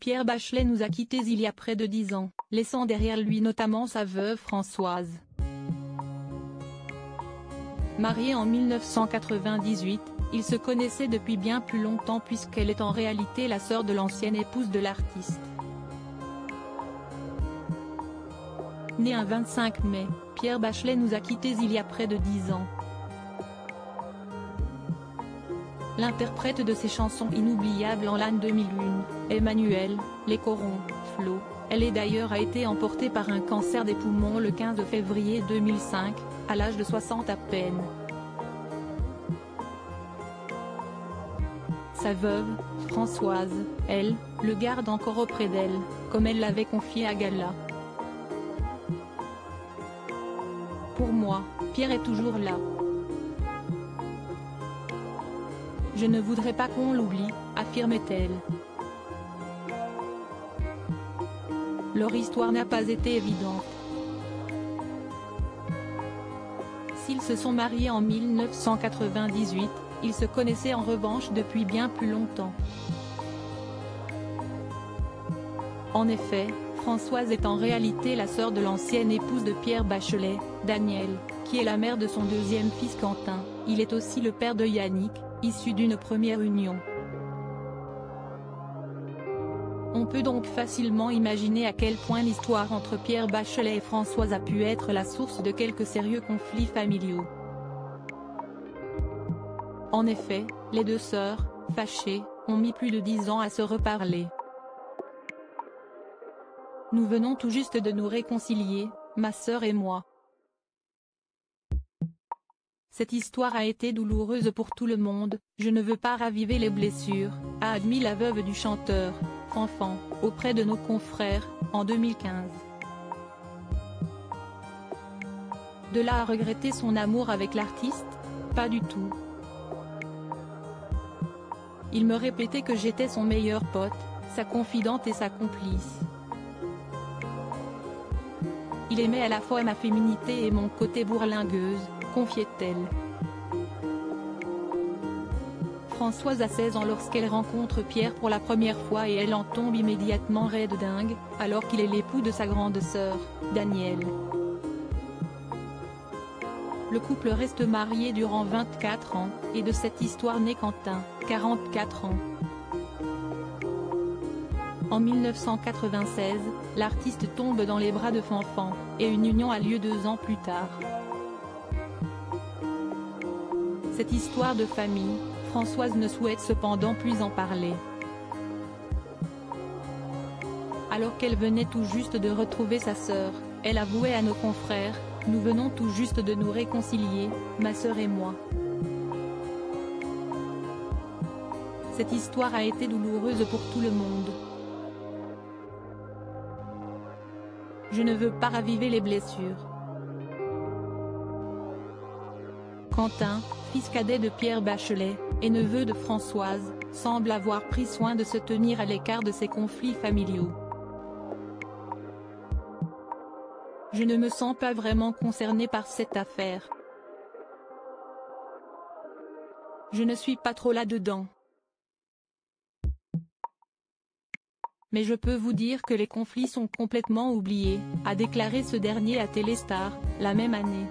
Pierre Bachelet nous a quittés il y a près de 10 ans, laissant derrière lui notamment sa veuve Françoise. Mariés en 1998, ils se connaissaient depuis bien plus longtemps puisqu'elle est en réalité la sœur de l'ancienne épouse de l'artiste. Né un 25 mai, Pierre Bachelet nous a quittés il y a près de 10 ans. L'interprète de ses chansons inoubliables en l'an 2001, Emmanuel, Les Corons, Flo, elle d'ailleurs a été emportée par un cancer des poumons le 15 février 2005, à l'âge de 60 à peine. Sa veuve, Françoise, elle, le garde encore auprès d'elle, comme elle l'avait confié à Gala. Pour moi, Pierre est toujours là. Je ne voudrais pas qu'on l'oublie, affirme-t-elle. Leur histoire n'a pas été évidente. S'ils se sont mariés en 1998, ils se connaissaient en revanche depuis bien plus longtemps. En effet, Françoise est en réalité la sœur de l'ancienne épouse de Pierre Bachelet, Danielle, qui est la mère de son deuxième fils Quentin. Il est aussi le père de Yannick, issu d'une première union. On peut donc facilement imaginer à quel point l'histoire entre Pierre Bachelet et Françoise a pu être la source de quelques sérieux conflits familiaux. En effet, les deux sœurs, fâchées, ont mis plus de 10 ans à se reparler. Nous venons tout juste de nous réconcilier, ma sœur et moi. Cette histoire a été douloureuse pour tout le monde, je ne veux pas raviver les blessures, a admis la veuve du chanteur, Fanfan, auprès de nos confrères, en 2015. De là à regretter son amour avec l'artiste? Pas du tout. Il me répétait que j'étais son meilleur pote, sa confidente et sa complice. Il aimait à la fois ma féminité et mon côté bourlingueuse, confiait-elle. Françoise a 16 ans lorsqu'elle rencontre Pierre pour la première fois et elle en tombe immédiatement raide dingue, alors qu'il est l'époux de sa grande sœur, Danielle. Le couple reste marié durant 24 ans, et de cette histoire naît Quentin, 44 ans. En 1996, l'artiste tombe dans les bras de Fanfan, et une union a lieu 2 ans plus tard. Cette histoire de famille, Françoise ne souhaite cependant plus en parler. Alors qu'elle venait tout juste de retrouver sa sœur, elle avouait à nos confrères: « Nous venons tout juste de nous réconcilier, ma sœur et moi. » Cette histoire a été douloureuse pour tout le monde. Je ne veux pas raviver les blessures. Quentin, fils cadet de Pierre Bachelet, et neveu de Françoise, semble avoir pris soin de se tenir à l'écart de ces conflits familiaux. Je ne me sens pas vraiment concerné par cette affaire. Je ne suis pas trop là-dedans. Mais je peux vous dire que les conflits sont complètement oubliés, a déclaré ce dernier à Téléstar, la même année.